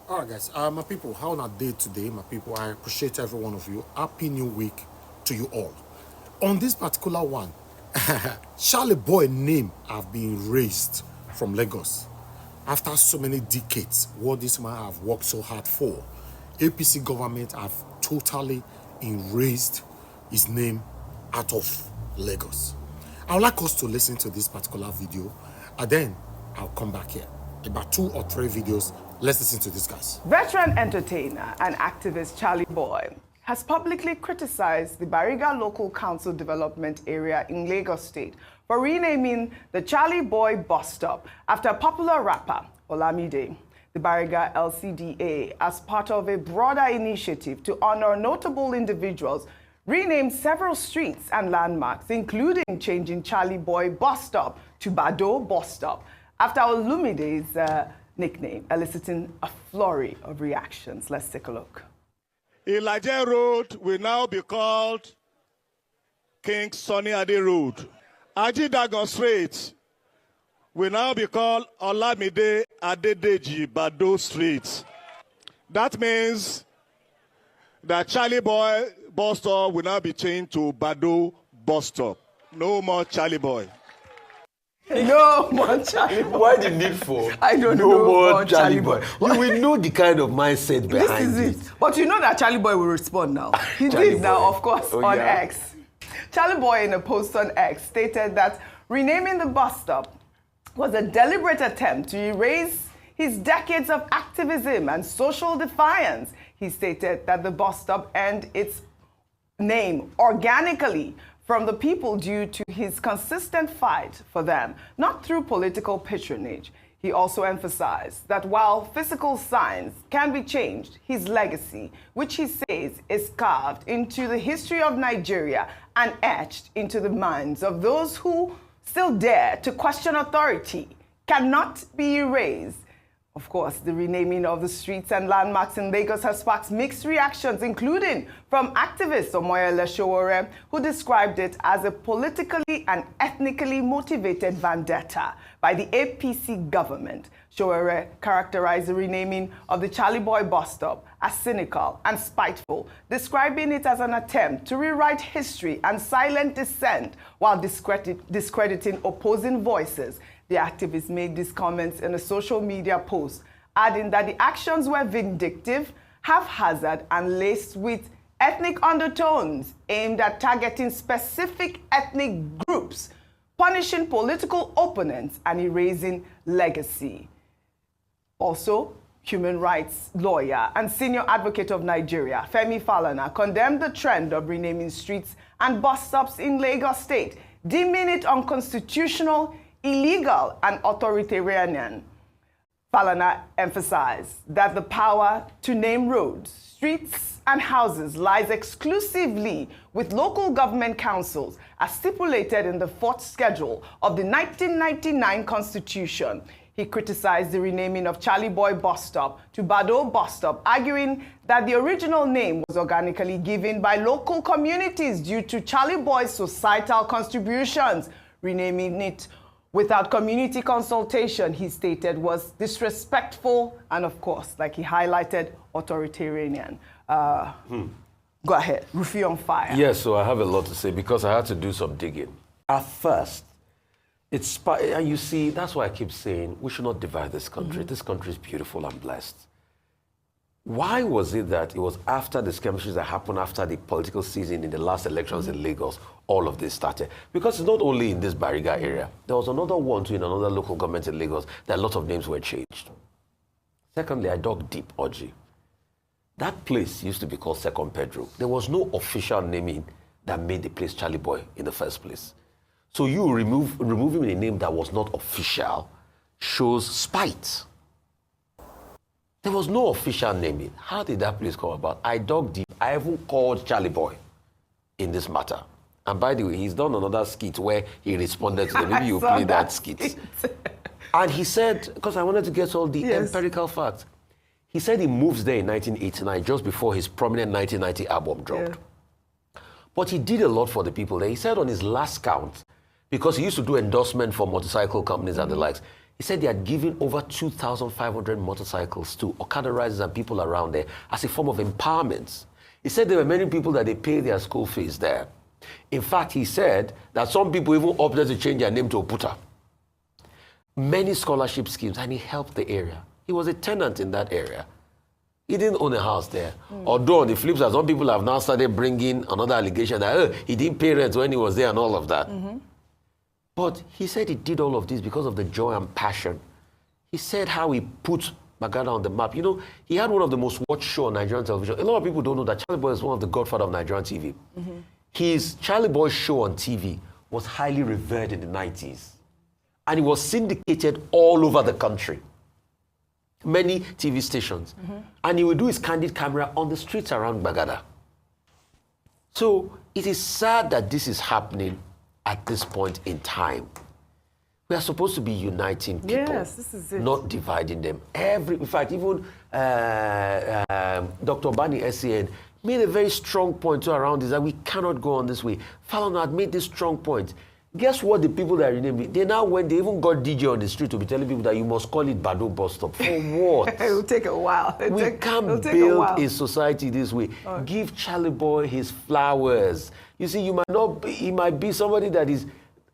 All right, guys. My people, how on a day today, my people? I appreciate every one of you. Happy New Week to you all. On this particular one, Charley Boy name have been raised from Lagos after so many decades. What this man have worked so hard for, APC government have totally erased his name out of Lagos. I would like us to listen to this particular video, and then I'll come back here. About 2 or 3 videos. Let's listen to this, guys. Veteran entertainer and activist Charley Boy has publicly criticized the Bariga Local Council Development Area in Lagos State for renaming the Charley Boy bus stop after popular rapper Olamide. The Bariga LCDA, as part of a broader initiative to honor notable individuals, renamed several streets and landmarks, including changing Charley Boy bus stop to Bado bus stop after Olumide's nickname, eliciting a flurry of reactions. Let's take a look. NAIJA Road will now be called King Sunny Ade Road. Ajidagon Street will now be called Olamide Adedeji Bado Street. That means that Charley Boy bus stop will now be changed to Bado bus stop. No more Charley Boy. No more Charley Boy. Why the need for I don't know no more more Charley Boy? You will know the kind of mindset behind This is it. But you know that Charley Boy will respond now. He did now, of course, on X. Charley Boy, in a post on X, stated that renaming the bus stop was a deliberate attempt to erase his decades of activism and social defiance. He stated that the bus stop earned its name organically from the people due to his consistent fight for them, not through political patronage. He also emphasized that while physical signs can be changed, his legacy, which he says is carved into the history of Nigeria and etched into the minds of those who still dare to question authority, cannot be erased. Of course, the renaming of the streets and landmarks in Lagos has sparked mixed reactions, including from activist Omoyele Sowore, who described it as a politically and ethnically motivated vendetta by the APC government. Sowore characterized the renaming of the Charley Boy bus stop as cynical and spiteful, describing it as an attempt to rewrite history and silent dissent while discrediting opposing voices. The activist made these comments in a social media post, adding that the actions were vindictive, haphazard, and laced with ethnic undertones aimed at targeting specific ethnic groups, punishing political opponents, and erasing legacy. Also, human rights lawyer and senior advocate of Nigeria, Femi Falana, condemned the trend of renaming streets and bus stops in Lagos State, deeming it unconstitutional, illegal, and authoritarian. Falana emphasized that the power to name roads, streets, and houses lies exclusively with local government councils, as stipulated in the 4th schedule of the 1999 Constitution. He criticized the renaming of Charley Boy bus stop to Bado bus stop, arguing that the original name was organically given by local communities due to Charley Boy's societal contributions. Renaming it without community consultation, he stated, was disrespectful and, of course, like he highlighted, authoritarian. Go ahead, Rufi on fire. Yes, so I have a lot to say because I had to do some digging. At first, and you see, that's why I keep saying we should not divide this country. This country is beautiful and blessed. Why was it that it was after the skirmishes that happened after the political season in the last elections in Lagos, all of this started? Because it's not only in this Bariga area. There was another one too in another local government in Lagos that a lot of names were changed. Secondly, I dug deep, Oji. That place used to be called Second Pedro. There was no official naming that made the place Charley Boy in the first place. So you removing a name that was not official shows spite. There was no official naming. How did that place come about? I dug deep. I even called Charley Boy in this matter. And by the way, he's done another skit where he responded to them. Maybe you play that skit. And he said, because I wanted to get all the empirical facts, he said he moves there in 1989, just before his prominent 1990 album dropped. Yeah. But he did a lot for the people there. He said on his last count, because he used to do endorsement for motorcycle companies and the likes, He said they had given over 2,500 motorcycles to Okada riders and people around there as a form of empowerment. He said there were many people that they pay their school fees there. In fact, he said that some people even opted to change their name to Oputa. Many scholarship schemes, and he helped the area. He was a tenant in that area. He didn't own a house there. Although on the flip side, some people have now started bringing another allegation that he didn't pay rent when he was there and all of that. But he said he did all of this because of the joy and passion. He said how he put Bagada on the map. You know, he had one of the most watched shows on Nigerian television. A lot of people don't know that Charley Boy is one of the godfather of Nigerian TV. His Charley Boy show on TV was highly revered in the 90s. And it was syndicated all over the country. Many TV stations. And he would do his candid camera on the streets around Bagada. So it is sad that this is happening at this point in time. We are supposed to be uniting people. Yes, this is it. Not dividing them. In fact, even Dr. Bani SCN made a very strong point too around this, that we cannot go on this way. Falana had made this strong point. Guess what the people that renamed it, they even got DJ on the street to be telling people that you must call it Bado bus stop. For what? It will take a while. We can't build a society this way. Give Charley Boy his flowers. You see, he might be somebody that is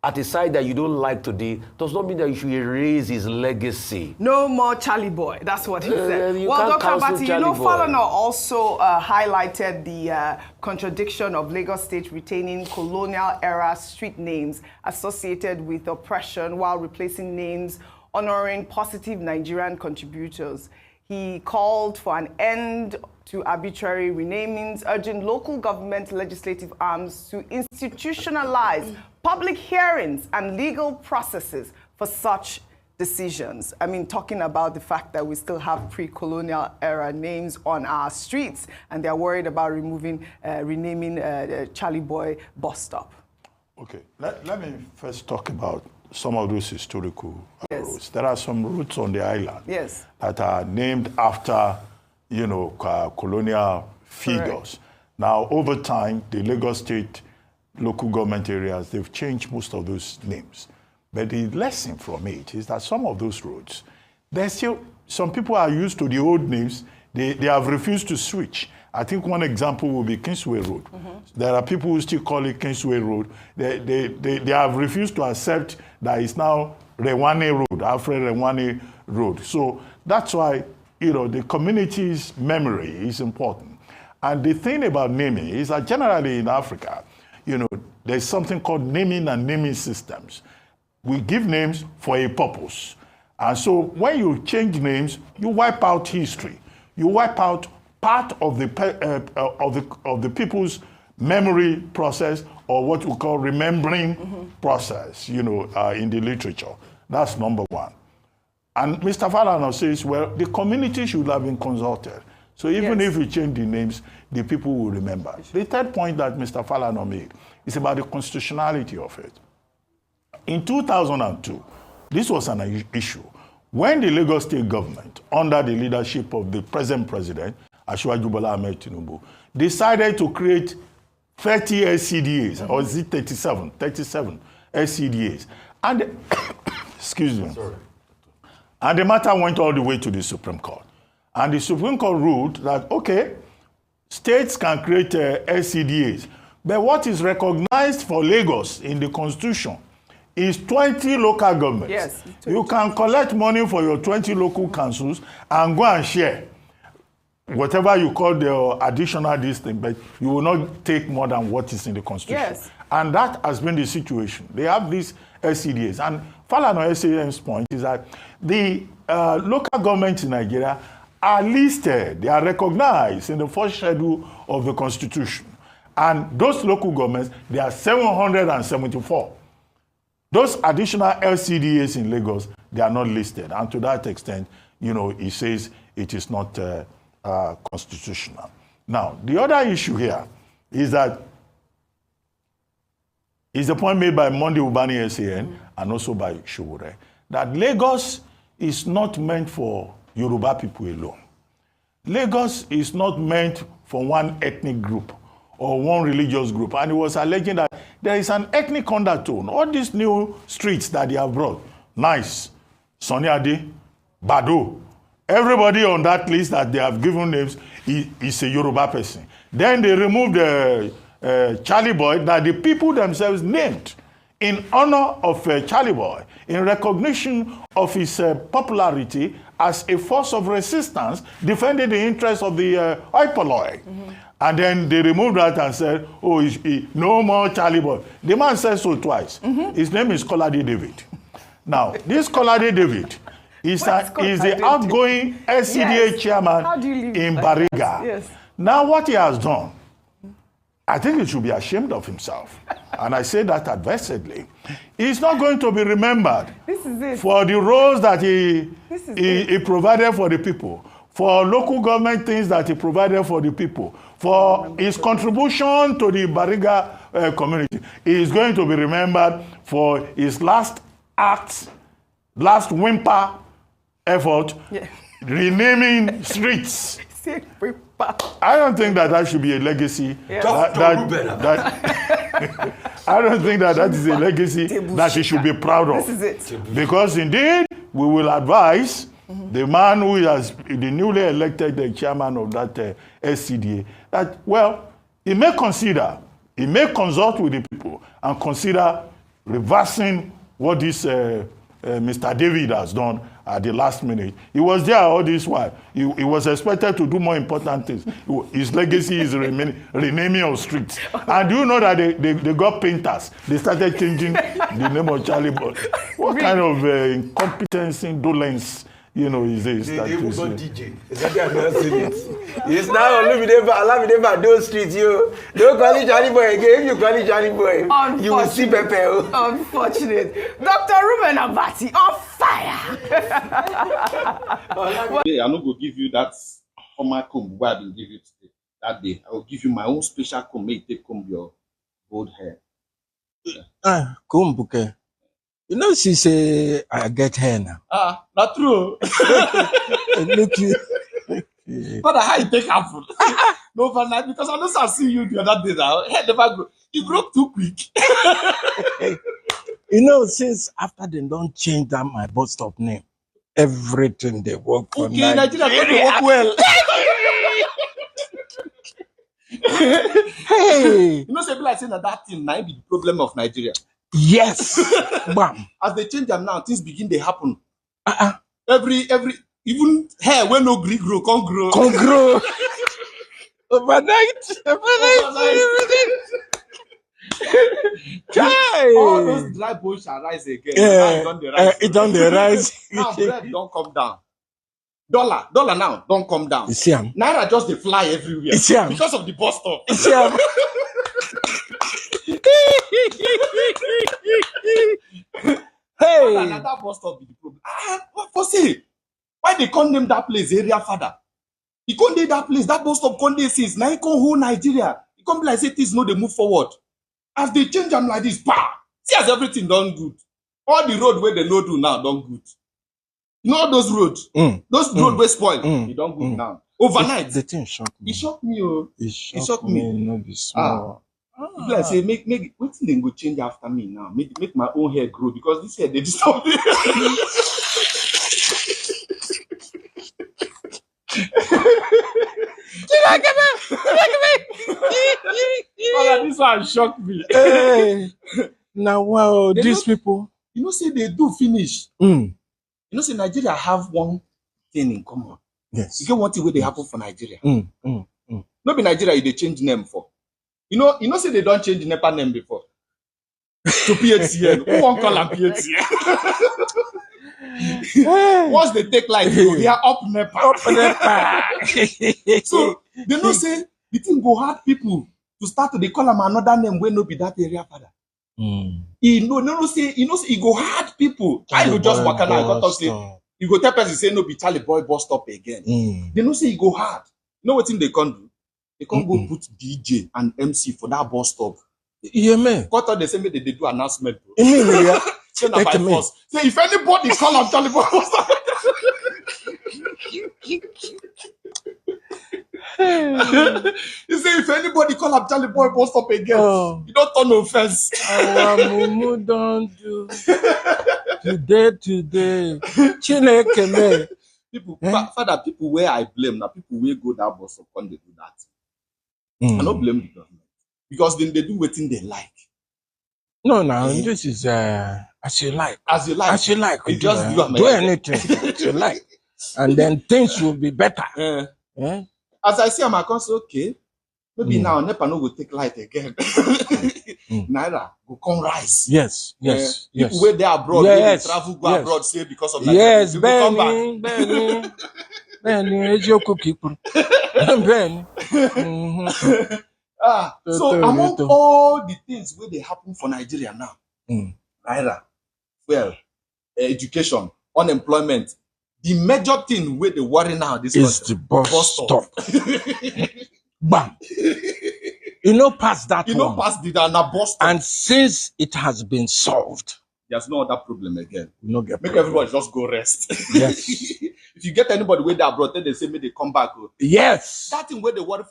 at a side that you don't like today, does not mean that you should erase his legacy. No more Charley Boy. That's what he said. Well, Dr. Abati, Falana also highlighted the contradiction of Lagos State retaining colonial-era street names associated with oppression while replacing names honoring positive Nigerian contributors. He called for an end to arbitrary renamings, urging local government legislative arms to institutionalize public hearings and legal processes for such decisions. I mean, talking about the fact that we still have pre-colonial era names on our streets, and they're worried about renaming Charley Boy bus stop. Okay, let me first talk about some of those historical routes. There are some routes on the island that are named after, colonial figures. Correct. Now, over time, the Lagos State local government areas, they've changed most of those names. But the lesson from it is that some of those roads, there's still, some people are used to the old names, they have refused to switch. I think one example will be Kingsway Road. There are people who still call it Kingsway Road. They have refused to accept that it's now Rewane Road, Alfred Rewane Road. So that's why, the community's memory is important. And the thing about naming is that generally in Africa, there's something called naming and naming systems. We give names for a purpose. And so when you change names, you wipe out history. You wipe out part of the people's memory process, or what we call remembering process, in the literature. That's number one. And Mr. Falana says, well, the community should have been consulted. So even if we change the names, the people will remember. The third point that Mr. Falana made is about the constitutionality of it. In 2002, this was an issue. When the Lagos State government, under the leadership of the present president, Asiwaju Bola Ahmed Tinubu, decided to create 30 SCDAs, or is it 37? 37 SCDAs. And, excuse me. Sorry. And the matter went all the way to the Supreme Court. And the Supreme Court ruled that, okay, states can create SCDAs, but what is recognized for Lagos in the Constitution is 20 local governments. Yes. You can collect money for your 20 local councils and go and share whatever you call the additional thing, but you will not take more than what is in the Constitution. Yes. And that has been the situation. They have these SCDAs. And Falana SCN's point is that the local governments in Nigeria are listed, they are recognized in the first schedule of the Constitution. And those local governments, there are 774. Those additional LCDAs in Lagos, they are not listed. And to that extent, it says it is not constitutional. Now, the other issue here is that is the point made by Monday Ubani SAN and also by Showore, that Lagos is not meant for Yoruba people alone. Lagos is not meant for one ethnic group or one religious group. And he was alleging that there is an ethnic undertone. All these new streets that they have brought, nice. Sonny Ade, Bado. Everybody on that list that they have given names is a Yoruba person. Then they removed Charley Boy that the people themselves named in honor of Charley Boy, in recognition of his popularity as a force of resistance, defending the interests of the oi polloi. And then they removed that and said, oh, no more Charley Boy. The man said so twice. His name is Kolade David. Now, this Kolade David is the outgoing SCDA chairman in Bariga. Yes. Now, what he has done, I think he should be ashamed of himself. And I say that advisedly. He's not going to be remembered for the roles that he provided for the people, for local government things that he provided for the people, for his contribution to the Bariga community. He is going to be remembered for his last act, last whimper effort, renaming streets. I don't think that should be a legacy. Yes. I don't think that is a legacy that he should be proud of. This is it. Because indeed, we will advise the man who is the newly elected chairman of that SCDA that, well, he may consult with the people and consider reversing what this Mr. David has done at the last minute. He was there all this while. He was expected to do more important things. His legacy is renaming of streets. And do you know that they got painters? They started changing the name of Charley Boy. What kind of incompetence, indolence, is this? They even got DJ. Exactly, I've not seen it. It's now Olumide those streets, you. Don't call it Charley Boy again. If you call it Charley Boy, you will see Pepe. Unfortunate. Dr. Ruben Abati, on fire. I'm not going to give you that former comb where I will give you today. That day, I will give you my own special comb. May take comb your gold hair. Comb, okay. You know, she say I get hair now. Not true. Look you. But how you take apple? No, overnight, because I know I see you the other day now. Hair never grow. You grow too quick. You know, since after they don't change that my bus stop name, everything they work for okay, Nigeria they work well. Hey, you know, say like saying that thing might be the problem of Nigeria. Yes. Bam. As they change them now, things begin to happen. Every even hair when no Greek grow, can't grow. Overnight. All those dry bones shall rise again. It don't rise. Now bread don't come down. Dollar now don't come down. You see him? Naira just they fly everywhere. You see him? Because of the bus stop. You see him? Hey, another bus stop be the problem. What for say? Why they can't name that place area father? He can't name that place. That bus stop can't name since now. He can't hold Nigeria. He can't be like say things no they move forward. As they change them like this, see as everything done good. All the road where they no do now done good. You know all those roads, those road were spoiled. They don't good now. Overnight, the thing shocked me. It shocked me. Oh, it shocked me. No be small. People like say make what thing they go change after me now. Make my own hair grow because this hair they disturb me. This one shocked me. Hey. Now, wow, these people. You know, say they do finish. You know, say Nigeria have one thing in common. Yes. You get one thing where they happen for Nigeria. Not be Nigeria, they change name for. You know, say they don't change NEPA name before. To PHCN. Who won't call them PHCN? Once they take life, they are up NEPA. So they know say the thing go hard people to start to they call them another name where no be that area father. He say he go hard people. I go just walk and I got to say you go tell person say no be Charley Boy bus stop again. They know say he go hard. You know what thing they can't do? They can't go put DJ and MC for that bus stop. Yeah, man. What are they saying? They do announcement. Yeah. Say if anybody call on Charley Boy bus stop. You say if anybody call up Charley Boy bus stop again, you don't turn no offense. Our mumu don't do. Today. Chineke me. People, father, people where I blame now, people where go that bus up when they do that. I don't blame the government. Because then they do what they like. No, this is as you like. As you like. As you like. You just do anything as you like. And then things will be better. As I see, I'm okay. Maybe now NEPA no will take light again. Naira will come rise. Yes. People where they are abroad, they travel go abroad, say because of Nigeria. Yes, Benny. So among all the things where they happen for Nigeria now, Naira, well, education, unemployment, the major thing where they worry now this is the bus stop. Bam. Past that one. Past the bus stop. And since it has been solved, there's no other problem again. Make everybody just go rest. Yes. If you get anybody where they abroad, then they say maybe they come back. Yes. That thing where they worry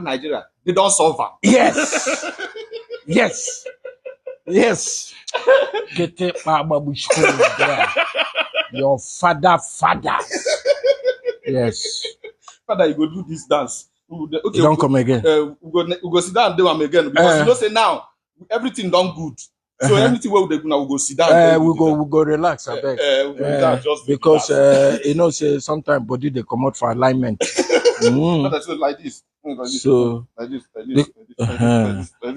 Nigeria, they don't solve it. Yes. Yes. Get it, there. Your father. Yes. Father, you go do this dance. Okay, don't come again. We go sit down and do them again. Because you say now, everything done good. So anything where we go sit down. We go relax, I beg. Just because say sometimes body they come out for alignment. Like this. So like this.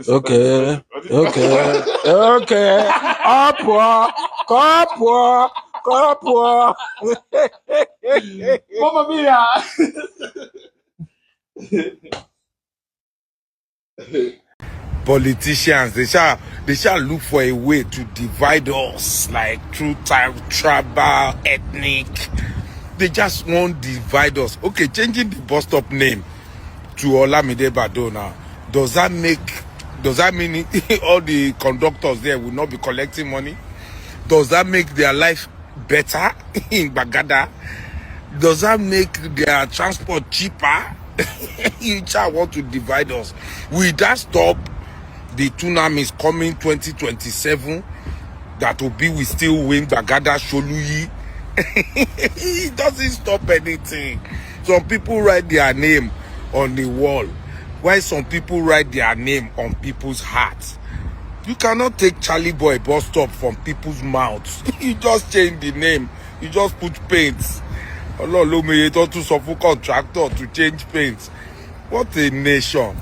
Okay. Up. Mamma mia. Politicians, they shall look for a way to divide us, like through tribal, ethnic. They just won't divide us. Okay, changing the bus stop name to Olamide Bado now. Does that mean all the conductors there will not be collecting money? Does that make their life better in Bagada? Does that make their transport cheaper? You just want to divide us. Will that stop the tsunamis coming 2027? That will be we still win Bagada Sholuyi. It doesn't stop anything. Some people write their name on the wall, while some people write their name on people's hearts. You cannot take Charley Boy bus stop from people's mouths. You just change the name. You just put paints. To contractor to change paints. What a nation.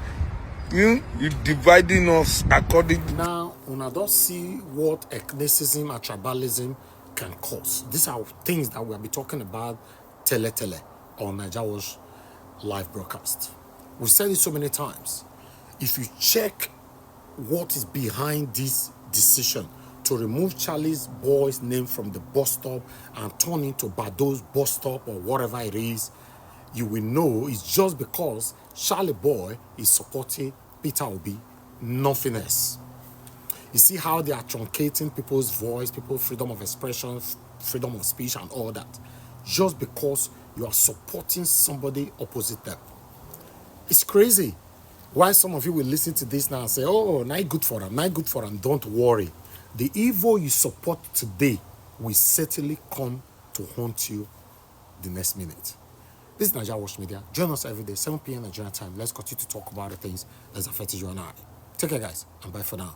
You're dividing us according to... Now, una don't see what ethnicism and tribalism can cause. These are things that we'll be talking about tele on NAIJA's live broadcast. We've said it so many times. If you check what is behind this decision to remove Charley Boy's name from the bus stop and turn into Bado's bus stop or whatever it is, you will know it's just because Charley Boy is supporting Peter Obi, nothing else. You see how they are truncating people's voice, people's freedom of expression, freedom of speech and all that, just because you are supporting somebody opposite them. It's crazy. Why some of you will listen to this now and say, oh, not good for them, not good for them. Don't worry. The evil you support today will certainly come to haunt you the next minute. This is NAIJA Watch Media. Join us every day, 7 p.m. Nigerian time. Let's continue to talk about the things that's affecting you and I. Take care, guys, and bye for now.